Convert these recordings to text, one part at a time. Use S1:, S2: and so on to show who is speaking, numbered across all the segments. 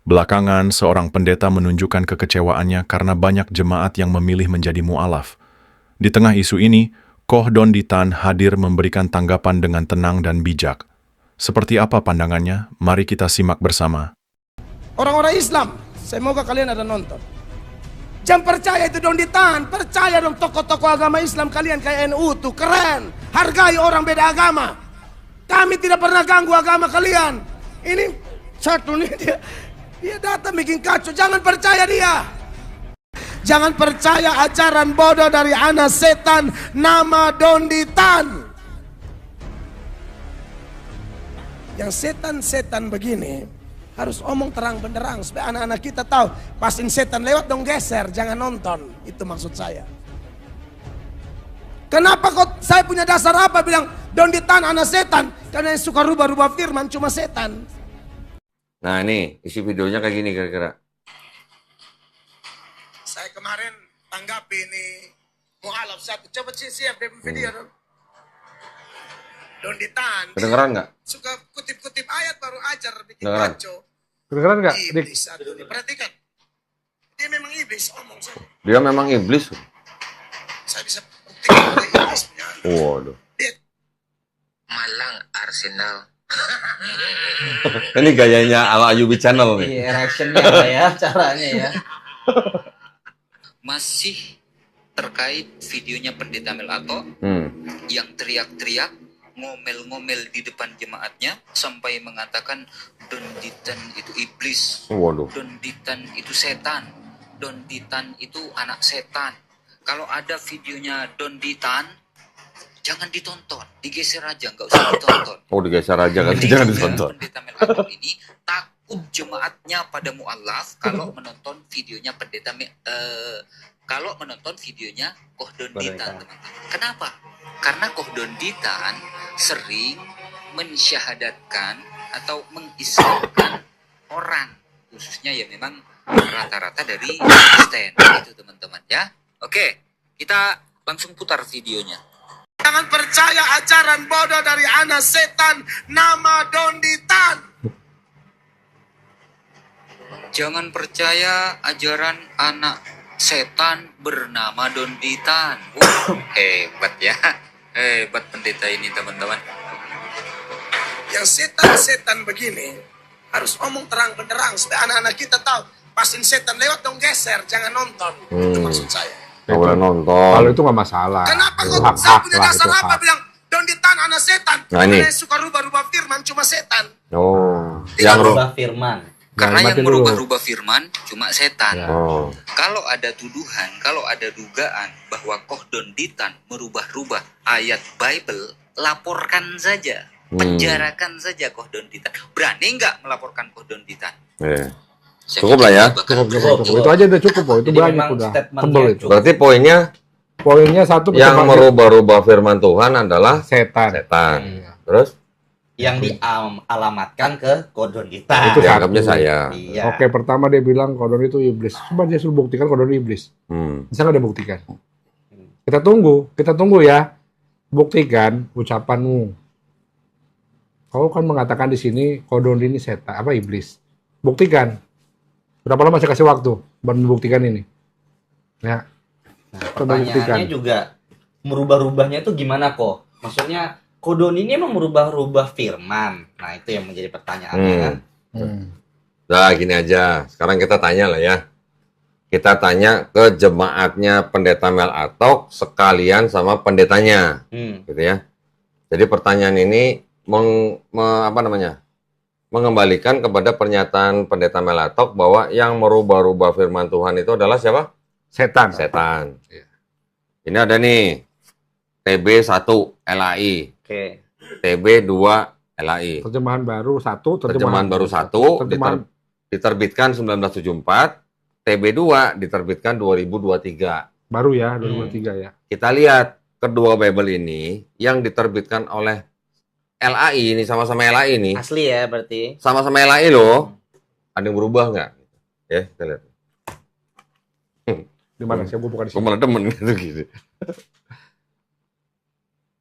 S1: Belakangan, seorang pendeta menunjukkan kekecewaannya karena banyak jemaat yang memilih menjadi mu'alaf. Di tengah isu ini, Koh Donditan hadir memberikan tanggapan dengan tenang dan bijak. Seperti apa pandangannya? Mari kita simak bersama.
S2: Orang-orang Islam, semoga kalian ada nonton. Jangan percaya itu Donditan, percaya dong tokoh-tokoh agama Islam kalian kayak NU tuh keren. Hargai orang beda agama. Kami tidak pernah ganggu agama kalian. Ini satu nih dia datang bikin kacau. Jangan percaya dia. Jangan percaya ajaran bodoh dari anak setan nama Donditan. Yang setan-setan begini harus omong terang benderang supaya anak-anak kita tahu. Pasin setan lewat dong geser, jangan nonton. Itu maksud saya. Kenapa kok saya punya dasar apa bilang Donditan anak setan? Karena yang suka rubah-rubah firman cuma setan.
S3: Nah ini isi videonya kayak gini kira-kira.
S2: Saya kemarin tanggapi ini mu'alaf satu. Coba siap video dong. Donditan.
S3: Kedengeran nggak?
S2: Suka kutip-kutip ayat baru ajar bikin
S3: Kedengeran?
S2: kacau.
S4: Kedengeran nggak?
S2: Iblis satu. Perhatikan. Dia memang iblis omong saya.
S3: Dia memang iblis.
S2: Saya bisa buktikan oleh iblis punya.
S3: Waduh.
S2: Dia
S5: Malang Arsenal.
S3: Ini gayanya ala Ayubi Channel nih.
S6: Iya, reactionnya lah ya, caranya ya.
S5: Masih terkait videonya Pendeta Melato yang teriak-teriak, ngomel-ngomel di depan jemaatnya sampai mengatakan Donditan itu iblis,
S3: Waduh.
S5: Donditan itu setan, Donditan itu anak setan. Kalau ada videonya Donditan, jangan ditonton, digeser aja, nggak usah ditonton.
S3: Oh digeser aja kan,
S5: Jadi
S3: jangan
S5: juga
S3: ditonton.
S5: Pendeta Melato ini takut jemaatnya pada mu'alaf kalau menonton videonya kalau menonton videonya Koh Donditan, teman-teman. Kenapa? Karena Koh Donditan sering mensyahadatkan atau mengislamkan orang, khususnya ya memang rata-rata dari Kristen, itu teman-teman ya. Oke, kita langsung putar videonya.
S2: jangan percaya ajaran bodoh dari anak setan nama Donditan.
S5: Jangan percaya ajaran anak setan bernama Donditan. Hebat ya. Hebat pendeta ini, teman-teman.
S2: Yang setan-setan begini harus omong terang benderang supaya anak-anak kita tahu. Pasin setan lewat dong geser, jangan nonton. Itu maksud saya.
S3: Nggak boleh
S4: Kalau
S3: nonton.
S4: itu nggak masalah.
S2: Kenapa
S4: Itu
S2: kok saya punya
S4: lah,
S2: dasar
S4: itu
S2: apa
S4: hak.
S2: bilang Donditan anak setan?
S3: Nah, ini.
S2: Karena yang suka rubah-rubah firman cuma setan.
S3: Oh.
S2: Tidak
S3: Yang
S6: Rubah firman.
S5: Karena
S4: Jangan
S5: yang
S4: mati dulu.
S5: merubah-rubah firman cuma setan.
S4: Ya.
S3: Oh.
S5: Kalau ada tuduhan, kalau ada dugaan bahwa Koh Donditan merubah-rubah ayat Bible, laporkan saja. Penjarakan saja Koh Donditan. Berani nggak melaporkan Koh Donditan?
S3: Iya.
S5: Saya
S3: Cukup lah ya.
S5: bahkan
S4: Cukup. Itu aja udah cukup kok. Itu
S6: Jadi
S4: banyak
S6: memang
S4: udah.
S6: statementnya
S4: Tebel itu.
S6: cukup.
S3: Berarti poinnya
S4: Poinnya satu
S3: yang
S4: ketebak-
S3: merubah-rubah firman Tuhan adalah
S4: setan.
S3: setan.
S4: Iya.
S3: Terus
S6: Yang dialamatkan ke Koh Donditan.
S4: Itu
S3: dianggapnya
S4: satu.
S3: saya.
S6: Iya.
S4: Oke, pertama dia bilang kodon itu iblis. Coba dia suruh buktikan kodon iblis. Bisa nggak dia buktikan? Kita tunggu ya. Buktikan ucapanmu. Kau kan mengatakan di sini kodon ini setan, apa iblis. Buktikan. Berapa lama saya kasih waktu buat membuktikan ini? Ya.
S6: Nah,
S4: Coba buktikan.
S6: pertanyaannya juga merubah-rubahnya itu gimana kok? Maksudnya Kodon ini emang merubah-rubah firman. Nah itu yang menjadi pertanyaannya kan.
S3: Nah gini aja. Sekarang kita tanya lah ya. Kita tanya ke jemaatnya Pendeta Mel Atok sekalian sama pendetanya, gitu ya. Jadi pertanyaan ini mengembalikan kepada pernyataan Pendeta Mel Atok bahwa yang merubah-rubah firman Tuhan itu adalah siapa?
S4: Setan.
S3: Setan.
S4: Iya.
S3: Ini ada nih TB1 LAI,
S6: Oke.
S3: TB2 LAI.
S4: Terjemahan baru satu.
S3: Terjemahan baru 1
S4: Terjemahan
S3: diterbitkan 1974, TB2 diterbitkan 2023.
S4: baru ya 2003 ya.
S3: Kita lihat kedua Bible ini yang diterbitkan oleh LAI ini sama-sama LAI ini,
S6: Asli ya berarti.
S3: sama-sama LAI loh. Ada yang berubah nggak? Ya, kita lihat.
S4: Di mana saya buka di
S3: Gue
S4: sini.
S3: malah demen gitu.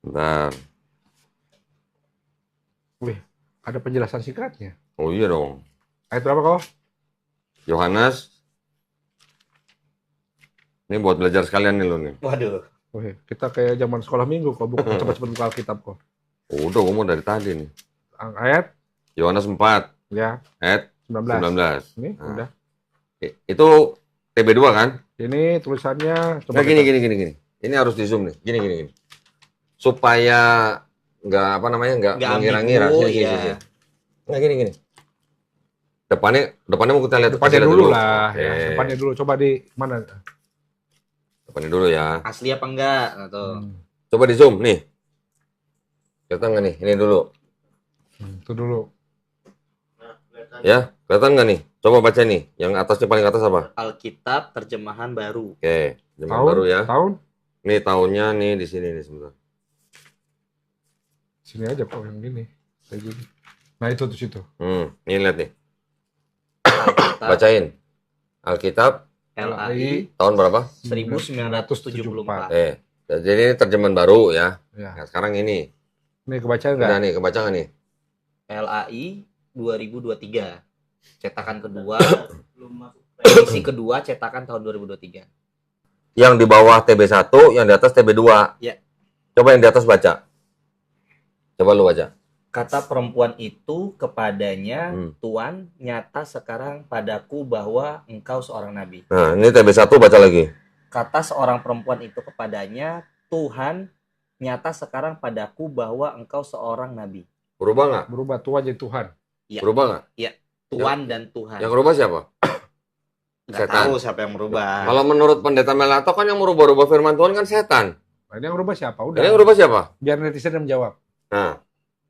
S3: Bentar.
S4: Wih, ada penjelasan singkatnya.
S3: Oh iya dong.
S4: Ayat berapa kau?
S3: Yohanes. Ini buat belajar sekalian nih lo nih.
S6: Waduh.
S4: Oke, kita kayak zaman sekolah minggu kok, bukan cepat-cepat buka Alkitab kok.
S3: Udah, gue mau dari tadi nih.
S4: Ayat
S3: Yohanes 4,
S4: ya
S3: ayat
S4: 19.
S3: 19.
S4: Ini
S3: Nah.
S4: udah.
S3: Itu TB2 kan?
S4: Ini tulisannya coba
S3: Nah, gini. Ini harus di zoom nih. Gini. Supaya nggak apa namanya nggak
S6: Nggak
S3: mengira-ngira.
S6: ambigu,
S3: Sini.
S6: ya.
S3: Nah, gini. Depannya mau kita lihat.
S4: depannya
S3: kasih lihat
S4: dulu lah,
S3: Oke.
S4: ya. Depannya dulu. Coba di mana?
S3: Depannya dulu ya.
S6: Asli apa enggak? Nah, tuh.
S3: Coba di zoom nih. Kelihatan nggak nih? Ini dulu.
S4: Itu dulu.
S3: Ya, kelihatan nggak nih? Coba baca nih. Yang atasnya paling atas apa?
S6: Alkitab terjemahan baru.
S3: Oke, zaman
S4: Tahun,
S3: baru ya.
S4: tahun.
S3: Nih tahunnya nih di sini nih sebentar.
S4: Sini aja kok yang gini. Kayak gini. Nah itu tuh situ.
S3: Ini lihat nih.
S6: Alkitab
S3: Bacain. Alkitab
S6: LAI
S3: tahun berapa?
S6: 1974.
S3: Jadi ini terjemahan baru ya.
S4: Ya.
S3: Nah, sekarang ini.
S4: Ini kebaca nggak?
S3: Udah nih, kebaca nggak nih?
S6: LAI 2023. Cetakan kedua, edisi kedua cetakan tahun 2023.
S3: Yang di bawah TB1, yang di atas TB2.
S6: Ya.
S3: Coba yang di atas baca. Coba lu baca.
S6: Kata perempuan itu kepadanya,
S3: Hmm.
S6: Tuan, nyata sekarang padaku bahwa engkau seorang nabi.
S3: Nah, ini TB1 baca lagi.
S6: Kata seorang perempuan itu kepadanya, Tuhan, nyata sekarang padaku bahwa engkau seorang nabi.
S3: Berubah nggak?
S4: Berubah tua jadi Tuhan.
S6: Ya.
S3: Berubah nggak?
S6: Tuan dan Tuhan.
S3: Yang berubah siapa?
S6: Nggak
S3: setan.
S6: tahu siapa yang merubah.
S3: Kalau menurut pendeta Melato kan yang merubah-rubah firman Tuhan kan setan.
S4: Nah, ini yang berubah siapa? Udah.
S3: Ini yang berubah siapa?
S4: Biar netizen yang menjawab.
S3: Nah,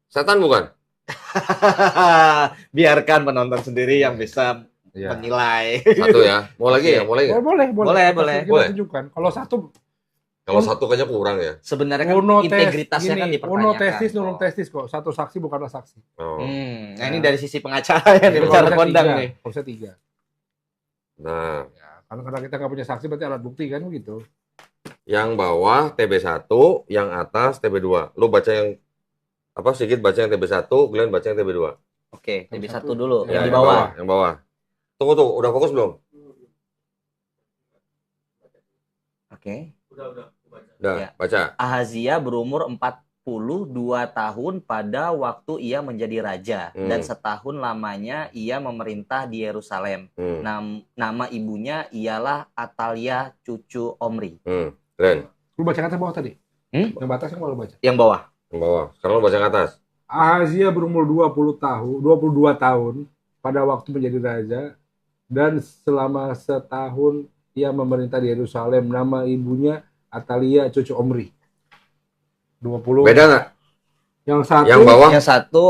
S3: setan bukan?
S6: Biarkan penonton sendiri yang bisa
S4: Ya.
S6: menilai.
S3: Satu ya. Mau lagi
S6: Oke.
S3: ya? Mau lagi nggak?
S4: Boleh.
S6: Boleh.
S4: Kita
S3: Boleh.
S4: tunjukkan. Kalau satu
S3: Kalau satu kayaknya kurang ya.
S6: Sebenarnya kan
S4: uno
S6: integritasnya kan
S4: uno
S6: dipertanyakan.
S4: testis,
S6: kok.
S4: nulung testis kok. Satu saksi bukanlah saksi.
S3: Oh.
S6: Nah ini dari sisi pengacara yang bicara kondang nih.
S4: Harusnya 3.
S3: Nah,
S4: Ya, karena kita nggak punya saksi berarti alat bukti kan gitu.
S3: yang bawah TB1, yang atas TB2. Lu baca yang apa sedikit baca yang TB1, Glenn baca yang TB2.
S6: Oke, jadi satu dulu
S4: Ya,
S6: yang di
S3: yang
S6: bawah.
S3: Yang bawah. Tunggu tuh, udah fokus belum?
S6: Oke.
S3: Udah,
S6: Ya.
S3: baca.
S6: Ahazia berumur 42 tahun pada waktu ia menjadi raja dan setahun lamanya ia memerintah di Yerusalem. Nama ibunya ialah Atalia cucu Omri.
S3: Glenn,
S4: Lu baca kata bawah tadi? Yang batas yang lu baca.
S6: Yang bawah.
S3: yang bawah. Sekarang lu baca ke atas.
S4: Ahazia berumur 22 tahun pada waktu menjadi raja dan selama setahun ia memerintah di Yerusalem. Nama ibunya Atalia cucu Omri. 20.
S3: Beda nggak?
S4: Yang satu
S3: Yang bawah?
S6: Yang satu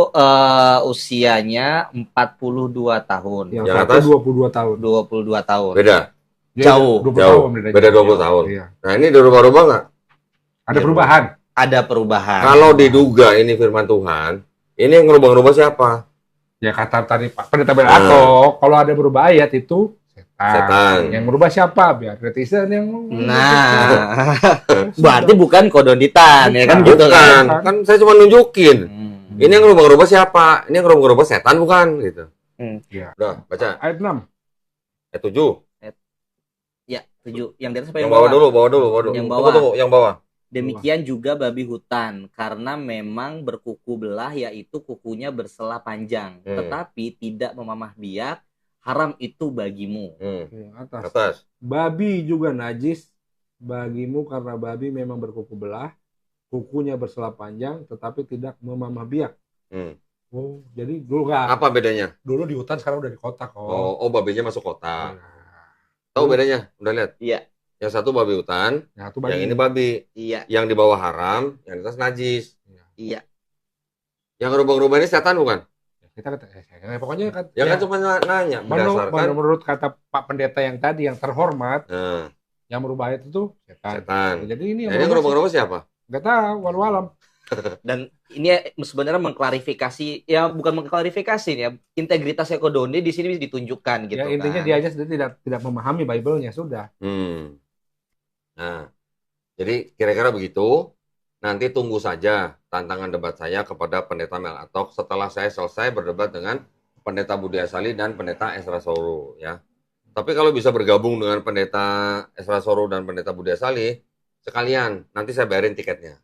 S6: usianya 42 tahun.
S4: Yang
S3: Yang
S4: satu
S3: atas?
S4: 22 tahun.
S6: 22 tahun.
S3: Beda.
S6: Jauh.
S4: 20
S3: Jauh.
S4: tahun bedanya.
S3: Beda 20 tahun.
S4: Iya.
S3: Nah, ini dirubah-rubah nggak?
S4: Ada perubahan.
S6: Ada perubahan.
S3: Kalau diduga ini firman Tuhan, ini yang ngerubah-rubah siapa?
S4: Ya kata tadi Pak Pendeta Belato, kalau ada berubah ayat itu
S3: Setan.
S4: Yang berubah siapa? Biar netizen yang
S6: Nah, berarti bukan kodonitan ya kan gitu
S3: Bukan.
S6: kan?
S3: Kan saya cuma nunjukin.
S6: Hmm.
S3: Ini yang ngerubah-rubah siapa? Ini yang ngerubah-rubah setan bukan? Gitu.
S4: Ya.
S3: Udah, baca.
S4: Ayat 6.
S3: Ayat 7.
S6: Ya, 7. Yang di atas apa
S3: Yang
S6: yang
S3: bawah dulu, bawah dulu.
S6: Yang
S3: Tunggu,
S6: bawah.
S3: tunggu, yang bawah.
S6: Demikian juga babi hutan, karena memang berkuku belah, yaitu kukunya bersela panjang, tetapi tidak memamah biak, haram itu bagimu.
S4: Yang atas.
S3: Atas.
S4: Babi juga najis bagimu karena babi memang berkuku belah, kukunya bersela panjang, tetapi tidak memamah biak. Oh, jadi dulu nggak.
S3: Apa bedanya?
S4: Dulu di hutan, sekarang udah di kota kok.
S3: Oh, babinya masuk kota.
S4: Nah,
S3: Tahu bedanya? Udah lihat?
S6: Iya.
S3: Yang satu babi hutan,
S4: nah, itu
S3: yang ini babi.
S6: Iya,
S3: Yang di bawah haram, yang di atas najis.
S6: iya.
S3: Yang ngerubah-ngerubah ini setan bukan?
S4: Kita kata, pokoknya kan.
S3: Ya kan cuma nanya berdasarkan
S4: Menurut kata Pak Pendeta yang tadi yang terhormat,
S3: nah,
S4: yang merubah ayat itu setan.
S3: setan.
S4: Jadi ini
S3: Nah, ini ngerubah-ngerubah siapa?
S4: nggak tahu, walau alam.
S6: Dan ini sebenarnya mengklarifikasi, ya bukan mengklarifikasi ya, integritasnya Kodone di sini ditunjukkan gitu
S4: Ya intinya
S6: kan.
S4: dia aja sendiri tidak memahami Bible-nya sudah.
S3: Nah, jadi kira-kira begitu. Nanti tunggu saja tantangan debat saya kepada Pendeta Mel Atok setelah saya selesai berdebat dengan Pendeta Budi Asali dan Pendeta Ezra Sauro ya. Tapi kalau bisa bergabung dengan Pendeta Esra Soro dan Pendeta Budi Salih, sekalian nanti saya bayarin tiketnya.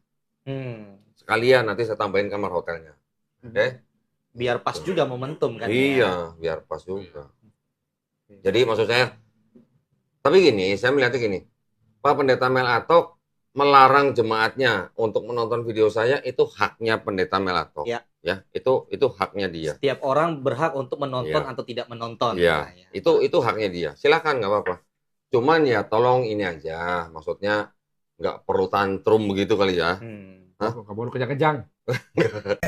S3: Sekalian nanti saya tambahin kamar hotelnya. Oke?
S6: Biar pas juga momentum kan.
S3: Iya, biar pas juga. Jadi maksud saya, tapi gini, saya melihatnya gini, Pak Pendeta Mel Atok melarang jemaatnya untuk menonton video saya, itu haknya Pendeta Mel Atok.
S6: Ya.
S3: Ya, itu haknya dia.
S6: Setiap orang berhak untuk menonton
S3: Iya.
S6: atau tidak menonton.
S3: Iya,
S6: Nah, ya.
S3: itu haknya dia. Silakan, nggak apa-apa. Cuman ya tolong ini aja, maksudnya nggak perlu tantrum begitu kali ya. Hah?
S4: Kamu udah kejang-kejang.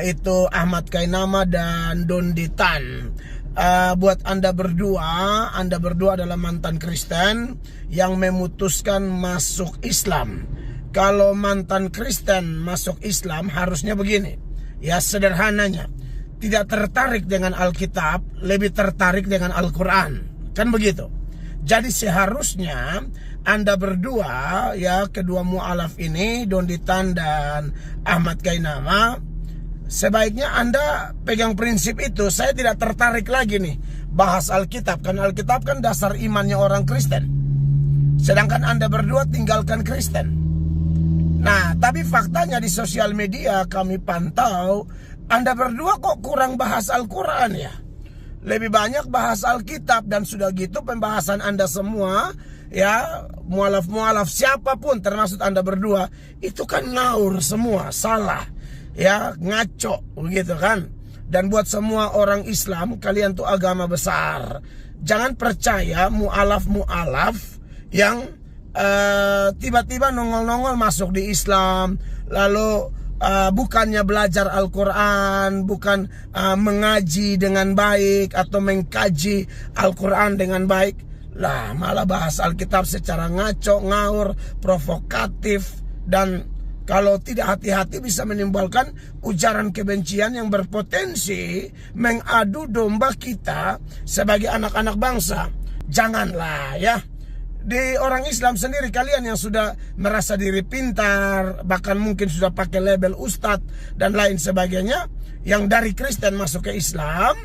S2: Itu Ahmad Kainama dan Dondi Tan. Buat Anda berdua adalah mantan Kristen yang memutuskan masuk Islam. Kalau mantan Kristen masuk Islam harusnya begini. Ya sederhananya, tidak tertarik dengan Alkitab, lebih tertarik dengan Al-Quran. Kan begitu. Jadi seharusnya Anda berdua, ya kedua mu'alaf ini, Dondi Tan dan Ahmad Kainama, sebaiknya Anda pegang prinsip itu. Saya tidak tertarik lagi nih bahas Alkitab, karena Alkitab kan dasar imannya orang Kristen. Sedangkan Anda berdua tinggalkan Kristen. Nah, tapi faktanya di sosial media kami pantau, Anda berdua kok kurang bahas Al-Quran ya. Lebih banyak bahas Alkitab, dan sudah gitu pembahasan Anda semua, ya mualaf-mualaf siapapun termasuk Anda berdua, itu kan ngaur semua, salah. Ya, ngaco begitu kan. Dan buat semua orang Islam, kalian tuh agama besar. Jangan percaya mu'alaf-mu'alaf yang tiba-tiba nongol-nongol masuk di Islam, lalu bukannya belajar Al-Quran, bukan mengaji dengan baik atau mengkaji Al-Quran dengan baik, lah malah bahas Alkitab secara ngaco, ngaur, provokatif, dan kalau tidak hati-hati bisa menimbulkan ujaran kebencian yang berpotensi mengadu domba kita sebagai anak-anak bangsa. Janganlah ya. Di orang Islam sendiri, kalian yang sudah merasa diri pintar, bahkan mungkin sudah pakai label ustadz dan lain sebagainya, yang dari Kristen masuk ke Islam,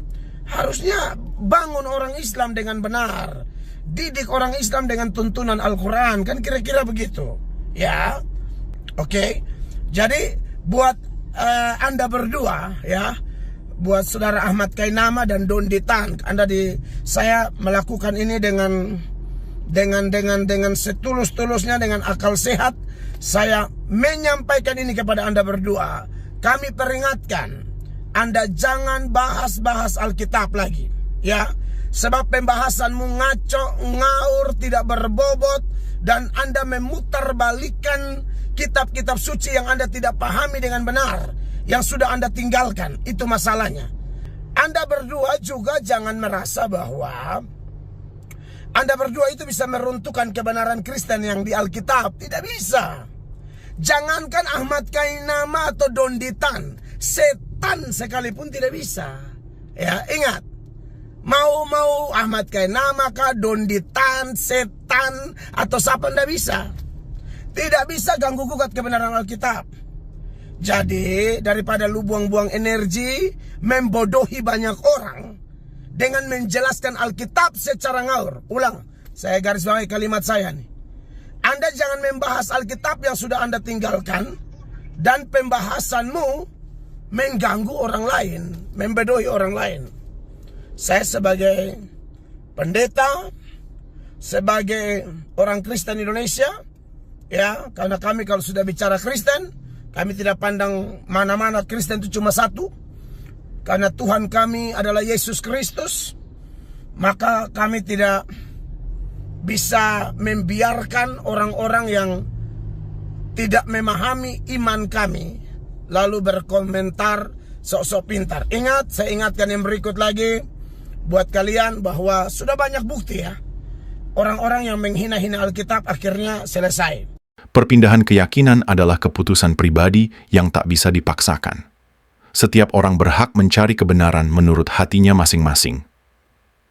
S2: harusnya bangun orang Islam dengan benar, didik orang Islam dengan tuntunan Al-Quran, kan kira-kira begitu ya. Oke. Jadi buat Anda berdua ya, buat saudara Ahmad Kainama dan Dondi Tan, saya melakukan ini dengan setulus-tulusnya, dengan akal sehat. Saya menyampaikan ini kepada Anda berdua. Kami peringatkan, Anda jangan bahas-bahas Alkitab lagi ya. Sebab pembahasanmu ngaco, ngaur, tidak berbobot, dan Anda memutarbalikkan kitab-kitab suci yang Anda tidak pahami dengan benar, yang sudah Anda tinggalkan. Itu masalahnya. Anda berdua juga jangan merasa bahwa Anda berdua itu bisa meruntuhkan kebenaran Kristen yang di Alkitab. Tidak bisa. Jangankan Ahmad Kainama atau Dondi Tan, setan sekalipun tidak bisa. Ya, ingat. Mau Ahmad Kainama kah, Dondi Tan, setan, atau siapa, tidak bisa. Tidak bisa ganggu gugat kebenaran Alkitab. Jadi, daripada lu buang-buang energi membodohi banyak orang dengan menjelaskan Alkitab secara ngaur. Ulang, saya garis bawahi kalimat saya nih. Anda jangan membahas Alkitab yang sudah Anda tinggalkan, dan pembahasanmu mengganggu orang lain, membodohi orang lain. Saya sebagai pendeta, sebagai orang Kristen Indonesia, ya, karena kami kalau sudah bicara Kristen, kami tidak pandang mana-mana, Kristen itu cuma satu. Karena Tuhan kami adalah Yesus Kristus, maka kami tidak bisa membiarkan orang-orang yang tidak memahami iman kami lalu berkomentar sok-sok pintar. Ingat, saya ingatkan yang berikut lagi buat kalian bahwa sudah banyak bukti ya, orang-orang yang menghina-hina Alkitab akhirnya selesai.
S1: Perpindahan keyakinan adalah keputusan pribadi yang tak bisa dipaksakan. Setiap orang berhak mencari kebenaran menurut hatinya masing-masing.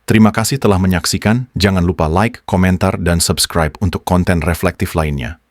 S1: Terima kasih telah menyaksikan. Jangan lupa like, komentar, dan subscribe untuk konten reflektif lainnya.